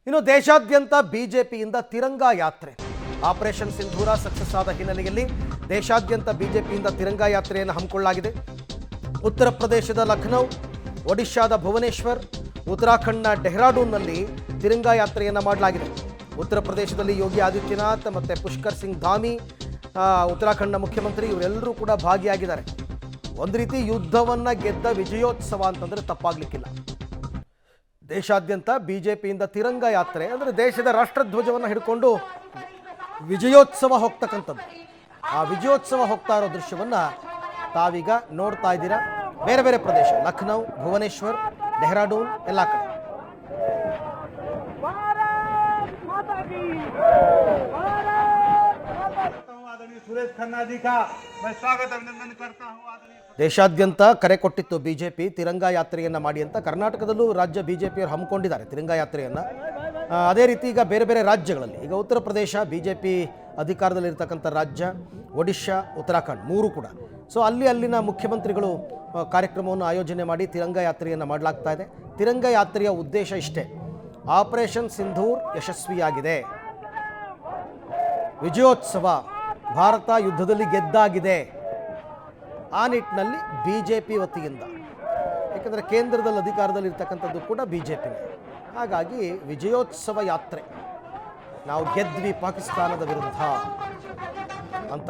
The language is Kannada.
ಇನ್ನು ದೇಶಾದ್ಯಂತ ಬಿಜೆಪಿಯಿಂದ ತಿರಂಗ ಯಾತ್ರೆ ಆಪರೇಷನ್ ಸಿಂಧೂರ ಸಕ್ಸಸ್ ಆದ ಹಿನ್ನೆಲೆಯಲ್ಲಿ ದೇಶಾದ್ಯಂತ ಬಿಜೆಪಿಯಿಂದ ತಿರಂಗ ಯಾತ್ರೆಯನ್ನು ಹಮ್ಮಿಕೊಳ್ಳಲಾಗಿದೆ. ಉತ್ತರ ಪ್ರದೇಶದ ಲಖನೌ, ಒಡಿಶಾದ ಭುವನೇಶ್ವರ್, ಉತ್ತರಾಖಂಡ್ನ ಡೆಹ್ರಾಡೂನ್ನಲ್ಲಿ ತಿರಂಗ ಯಾತ್ರೆಯನ್ನು ಮಾಡಲಾಗಿದೆ. ಉತ್ತರ ಪ್ರದೇಶದಲ್ಲಿ ಯೋಗಿ ಆದಿತ್ಯನಾಥ್ ಮತ್ತು ಪುಷ್ಕರ್ ಸಿಂಗ್ ಧಾಮಿ, ಉತ್ತರಾಖಂಡ್ನ ಮುಖ್ಯಮಂತ್ರಿ ಇವರೆಲ್ಲರೂ ಕೂಡ ಭಾಗಿಯಾಗಿದ್ದಾರೆ. ಒಂದು ರೀತಿ ಯುದ್ಧವನ್ನು ಗೆದ್ದ ವಿಜಯೋತ್ಸವ ಅಂತಂದರೆ ತಪ್ಪಾಗಲಿಕ್ಕಿಲ್ಲ. ದೇಶಾದ್ಯಂತ ಬಿಜೆಪಿಯಿಂದ ತಿರಂಗ ಯಾತ್ರೆ ಅಂದರೆ ದೇಶದ ರಾಷ್ಟ್ರಧ್ವಜವನ್ನು ಹಿಡ್ಕೊಂಡು ವಿಜಯೋತ್ಸವ ಹೋಗ್ತಕ್ಕಂಥದ್ದು. ಆ ವಿಜಯೋತ್ಸವ ಹೋಗ್ತಾ ಇರೋ ದೃಶ್ಯವನ್ನು ತಾವೀಗ ನೋಡ್ತಾ ಇದ್ದೀರಾ. ಬೇರೆ ಬೇರೆ ಪ್ರದೇಶ, ಲಖನೌ, ಭುವನೇಶ್ವರ್, ಡೆಹ್ರಾಡೂನ್ ಎಲ್ಲ ಕಡೆ. ದೇಶಾದ್ಯಂತ ಕರೆ ಕೊಟ್ಟಿತ್ತು ಬಿಜೆಪಿ ತಿರಂಗ ಯಾತ್ರೆಯನ್ನು ಮಾಡಿ ಅಂತ. ಕರ್ನಾಟಕದಲ್ಲೂ ರಾಜ್ಯ ಬಿಜೆಪಿಯವರು ಹಮ್ಮಿಕೊಂಡಿದ್ದಾರೆ ತಿರಂಗ ಯಾತ್ರೆಯನ್ನು. ಅದೇ ರೀತಿ ಈಗ ಬೇರೆ ಬೇರೆ ರಾಜ್ಯಗಳಲ್ಲಿ, ಈಗ ಉತ್ತರ ಪ್ರದೇಶ ಬಿಜೆಪಿ ಅಧಿಕಾರದಲ್ಲಿರ್ತಕ್ಕಂಥ ರಾಜ್ಯ, ಒಡಿಶಾ, ಉತ್ತರಾಖಂಡ್ ಮೂರು ಕೂಡ. ಸೊ ಅಲ್ಲಿನ ಮುಖ್ಯಮಂತ್ರಿಗಳು ಕಾರ್ಯಕ್ರಮವನ್ನು ಆಯೋಜನೆ ಮಾಡಿ ತಿರಂಗ ಯಾತ್ರೆಯನ್ನು ಮಾಡಲಾಗ್ತಾ ಇದೆ. ತಿರಂಗ ಯಾತ್ರೆಯ ಉದ್ದೇಶ ಇಷ್ಟೇ, ಆಪರೇಷನ್ ಸಿಂಧೂರ್ ಯಶಸ್ವಿಯಾಗಿದೆ, ವಿಜಯೋತ್ಸವ, ಭಾರತ ಯುದ್ಧದಲ್ಲಿ ಗೆದ್ದಾಗಿದೆ. ಆ ನಿಟ್ಟಿನಲ್ಲಿ ಬಿಜೆಪಿ ವತಿಯಿಂದ, ಯಾಕಂದರೆ ಕೇಂದ್ರದಲ್ಲಿ ಅಧಿಕಾರದಲ್ಲಿರ್ತಕ್ಕಂಥದ್ದು ಕೂಡ ಬಿಜೆಪಿನೇ, ಹಾಗಾಗಿ ವಿಜಯೋತ್ಸವ ಯಾತ್ರೆ, ನಾವು ಗೆದ್ವಿ ಪಾಕಿಸ್ತಾನದ ವಿರುದ್ಧ ಅಂತ.